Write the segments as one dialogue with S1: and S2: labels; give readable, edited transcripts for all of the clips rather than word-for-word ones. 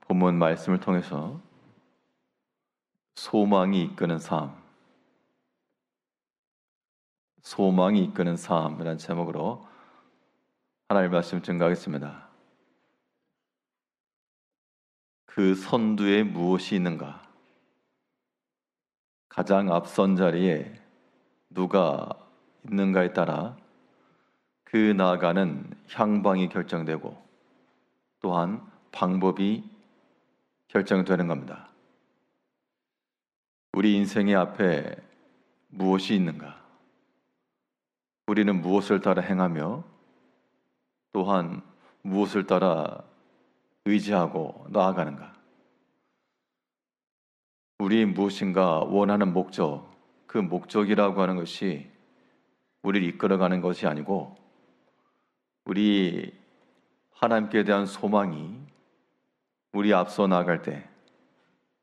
S1: 본문 말씀을 통해서 소망이 이끄는 삶, 소망이 이끄는 삶이라는 제목으로 하나님의 말씀 증거하겠습니다. 그 선두에 무엇이 있는가? 가장 앞선 자리에 누가 있는가에 따라 그 나아가는 향방이 결정되고 또한 방법이 결정되는 겁니다. 우리 인생의 앞에 무엇이 있는가? 우리는 무엇을 따라 행하며 또한 무엇을 따라 의지하고 나아가는가? 우리 무엇인가 원하는 목적, 그 목적이라고 하는 것이 우리를 이끌어가는 것이 아니고 우리 하나님께 대한 소망이 우리 앞서 나아갈 때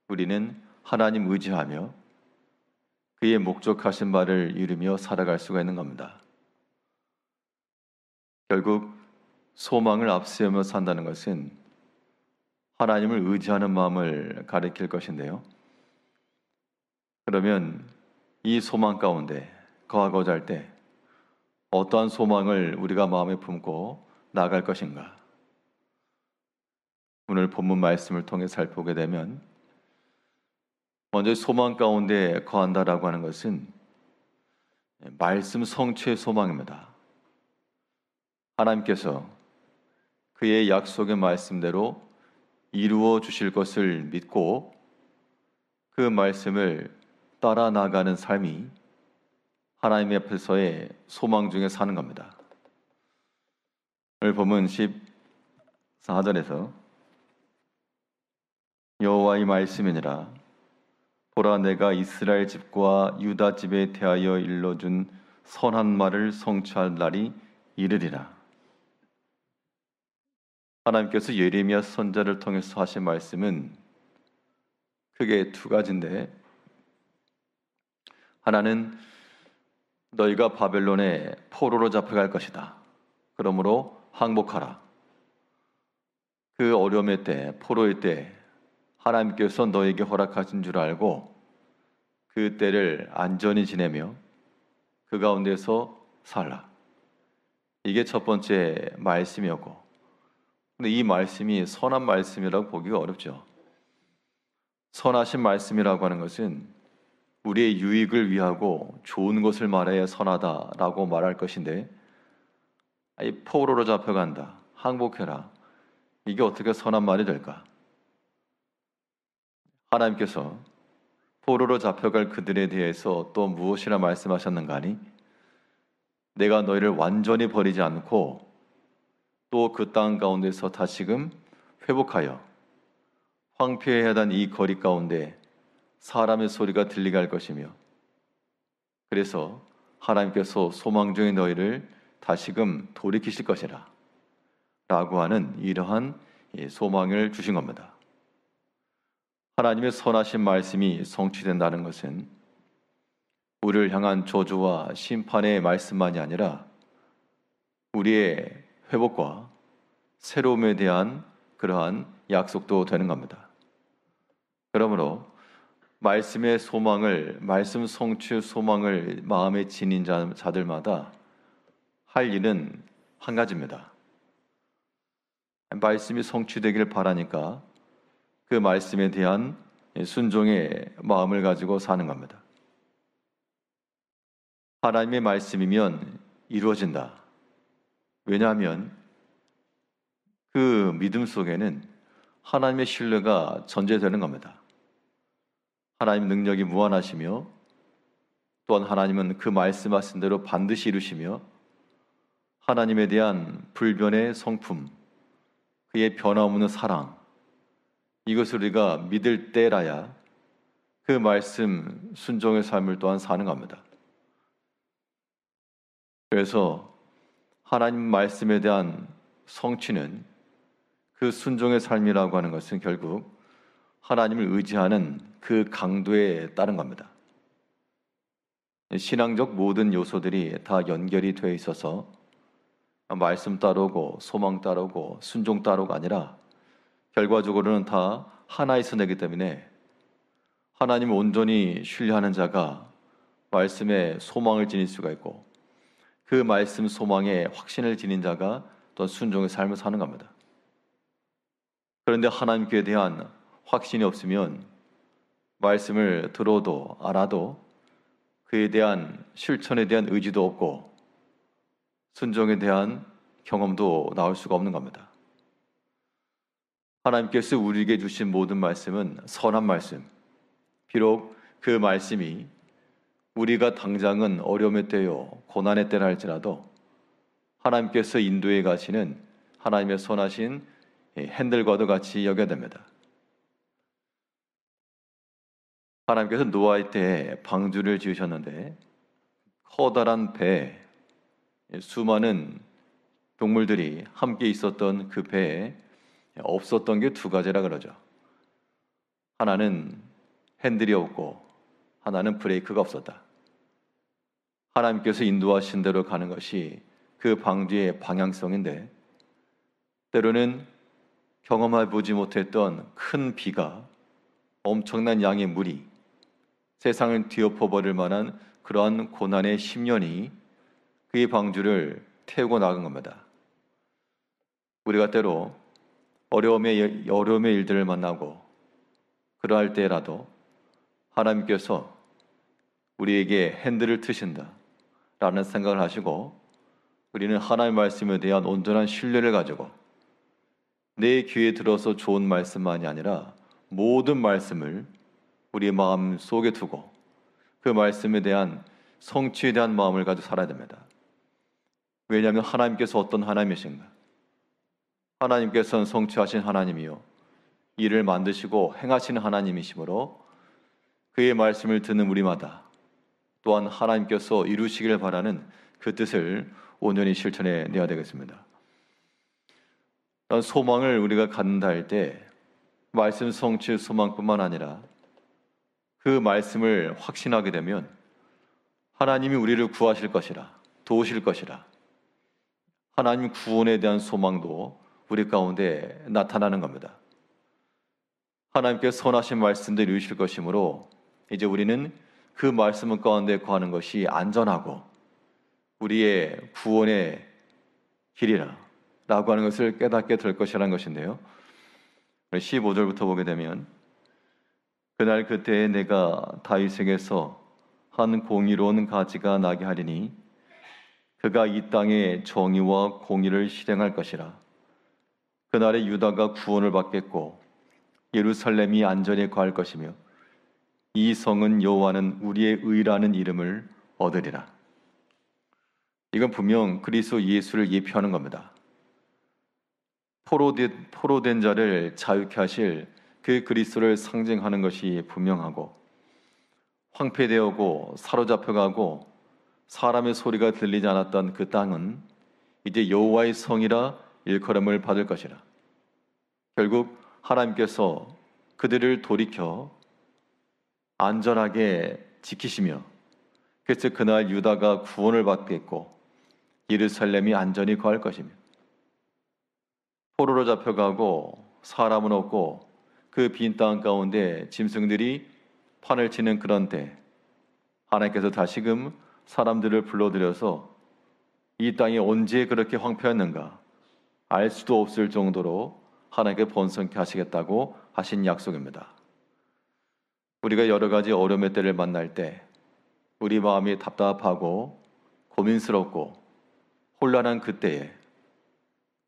S1: 우리는 하나님 의지하며 그의 목적하신 바를 이루며 살아갈 수가 있는 겁니다. 결국 소망을 앞세우며 산다는 것은 하나님을 의지하는 마음을 가리킬 것인데요. 그러면 이 소망 가운데 거하고자 할 때 어떠한 소망을 우리가 마음에 품고 나아갈 것인가? 오늘 본문 말씀을 통해 살펴보게 되면 먼저 소망 가운데 거한다라고 하는 것은 말씀 성취의 소망입니다. 하나님께서 그의 약속의 말씀대로 이루어 주실 것을 믿고 그 말씀을 따라 나가는 삶이 하나님 앞에서의 소망 중에 사는 겁니다. 오늘 본문 14절에서 여호와의 말씀이니라 보라 내가 이스라엘 집과 유다 집에 대하여 일러준 선한 말을 성취할 날이 이르리라. 하나님께서 예레미야 선지자를 통해서 하신 말씀은 크게 두 가지인데, 하나는 너희가 바벨론의 포로로 잡혀갈 것이다. 그러므로 항복하라. 그 어려움의 때, 포로의 때 하나님께서 너에게 허락하신 줄 알고 그 때를 안전히 지내며 그 가운데서 살라. 이게 첫 번째 말씀이었고, 근데 이 말씀이 선한 말씀이라고 보기가 어렵죠. 선하신 말씀이라고 하는 것은 우리의 유익을 위하고 좋은 것을 말해야 선하다라고 말할 것인데, 이 포로로 잡혀간다, 항복해라, 이게 어떻게 선한 말이 될까? 하나님께서 포로로 잡혀갈 그들에 대해서 또 무엇이라 말씀하셨는가 하니, 내가 너희를 완전히 버리지 않고 또 그 땅 가운데서 다시금 회복하여 황폐해야 하던 이 거리 가운데 사람의 소리가 들리게 할 것이며, 그래서 하나님께서 소망 중에 너희를 다시금 돌이키실 것이라 라고 하는 이러한 소망을 주신 겁니다. 하나님의 선하신 말씀이 성취된다는 것은 우리를 향한 저주와 심판의 말씀만이 아니라 우리의 회복과 새로움에 대한 그러한 약속도 되는 겁니다. 그러므로 말씀의 소망을, 말씀 성취의 소망을 마음에 지닌 자들마다 할 일은 한 가지입니다. 말씀이 성취되기를 바라니까 그 말씀에 대한 순종의 마음을 가지고 사는 겁니다. 하나님의 말씀이면 이루어진다. 왜냐하면 그 믿음 속에는 하나님의 신뢰가 전제되는 겁니다. 하나님 능력이 무한하시며 또한 하나님은 그 말씀하신 대로 반드시 이루시며 하나님에 대한 불변의 성품, 그의 변함없는 사랑, 이것을 우리가 믿을 때라야 그 말씀 순종의 삶을 또한 사는 겁니다. 그래서 하나님 말씀에 대한 성취는, 그 순종의 삶이라고 하는 것은 결국 하나님을 의지하는 그 강도에 따른 겁니다. 신앙적 모든 요소들이 다 연결이 되어 있어서 말씀 따르고 소망 따르고 순종 따르고가 아니라 결과적으로는 다 하나에서 내기 때문에 하나님을 온전히 신뢰하는 자가 말씀에 소망을 지닐 수가 있고 그 말씀 소망에 확신을 지닌 자가 또 순종의 삶을 사는 겁니다. 그런데 하나님께 대한 확신이 없으면 말씀을 들어도 알아도 그에 대한 실천에 대한 의지도 없고 순종에 대한 경험도 나올 수가 없는 겁니다. 하나님께서 우리에게 주신 모든 말씀은 선한 말씀, 비록 그 말씀이 우리가 당장은 어려움의 때요 고난의 때라 할지라도 하나님께서 인도해 가시는 하나님의 선하신 핸들과도 같이 여겨야 됩니다. 하나님께서 노아의 때에 방주를 지으셨는데 커다란 배에 수많은 동물들이 함께 있었던 그 배에 없었던 게 두 가지라 그러죠. 하나는 핸들이 없고 하나는 브레이크가 없었다. 하나님께서 인도하신 대로 가는 것이 그 방주의 방향성인데 때로는 경험해 보지 못했던 큰 비가 엄청난 양의 물이 세상을 뒤엎어버릴 만한 그러한 고난의 10년이 그의 방주를 태우고 나간 겁니다. 우리가 때로 어려움의 일들을 만나고 그러할 때라도 하나님께서 우리에게 핸들을 트신다 라는 생각을 하시고 우리는 하나님의 말씀에 대한 온전한 신뢰를 가지고 내 귀에 들어서 좋은 말씀만이 아니라 모든 말씀을 우리의 마음 속에 두고 그 말씀에 대한 성취에 대한 마음을 가지고 살아야 됩니다. 왜냐하면 하나님께서 어떤 하나님이신가? 하나님께서는 성취하신 하나님이요 일을 만드시고 행하시는 하나님이시므로 그의 말씀을 듣는 우리마다 또한 하나님께서 이루시기를 바라는 그 뜻을 온전히 실천해 내야 되겠습니다. 소망을 우리가 갖는다 할 때 말씀 성취 소망뿐만 아니라 그 말씀을 확신하게 되면 하나님이 우리를 구하실 것이라 도우실 것이라 하나님 구원에 대한 소망도 우리 가운데 나타나는 겁니다. 하나님께서 선하신 말씀들을 이루실 것이므로 이제 우리는 그 말씀 가운데 거하는 것이 안전하고 우리의 구원의 길이라 라고 하는 것을 깨닫게 될 것이라는 것인데요. 15절부터 보게 되면 그날 그때에 내가 다윗에게서 한 공의로운 가지가 나게 하리니 그가 이 땅에 정의와 공의를 실행할 것이라. 그날에 유다가 구원을 받겠고 예루살렘이 안전히 거할 것이며 이 성은 여호와는 우리의 의라는 이름을 얻으리라. 이건 분명 그리스도 예수를 예표하는 겁니다. 포로된 자를 자유케 하실 그 그리스도를 상징하는 것이 분명하고 황폐되었고 사로잡혀가고 사람의 소리가 들리지 않았던 그 땅은 이제 여호와의 성이라 일컬음을 받을 것이라. 결국 하나님께서 그들을 돌이켜 안전하게 지키시며 그래서 그날 유다가 구원을 받겠고 예루살렘이 안전히 거할 것이며 포로로 잡혀가고 사람은 없고 그 빈 땅 가운데 짐승들이 판을 치는 그런 때 하나님께서 다시금 사람들을 불러들여서 이 땅이 언제 그렇게 황폐했는가 알 수도 없을 정도로 하나님께 번성케 하시겠다고 하신 약속입니다. 우리가 여러 가지 어려움의 때를 만날 때 우리 마음이 답답하고 고민스럽고 혼란한 그때에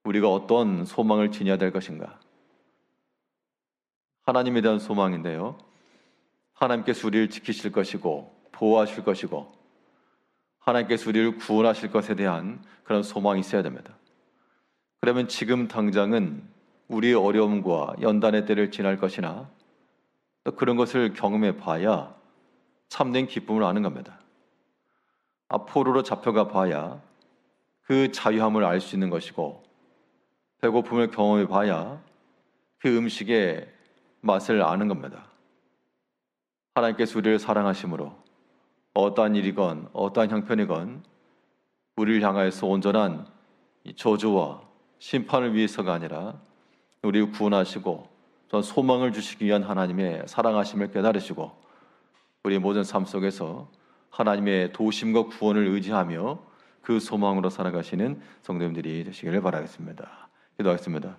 S1: 우리가 어떤 소망을 지녀야 될 것인가? 하나님에 대한 소망인데요. 하나님께서 우리를 지키실 것이고 보호하실 것이고 하나님께서 우리를 구원하실 것에 대한 그런 소망이 있어야 됩니다. 그러면 지금 당장은 우리의 어려움과 연단의 때를 지날 것이나 또 그런 것을 경험해 봐야 참된 기쁨을 아는 겁니다. 포로로 잡혀가 봐야 그 자유함을 알 수 있는 것이고 배고픔을 경험해 봐야 그 음식의 맛을 아는 겁니다. 하나님께서 우리를 사랑하심으로 어떠한 일이건 어떠한 형편이건 우리를 향하여서 온전한 저주와 심판을 위해서가 아니라 우리를 구원하시고 또 소망을 주시기 위한 하나님의 사랑하심을 깨달으시고 우리 모든 삶 속에서 하나님의 도우심과 구원을 의지하며 그 소망으로 살아가시는 성도님들이 되시기를 바라겠습니다. 기도하겠습니다.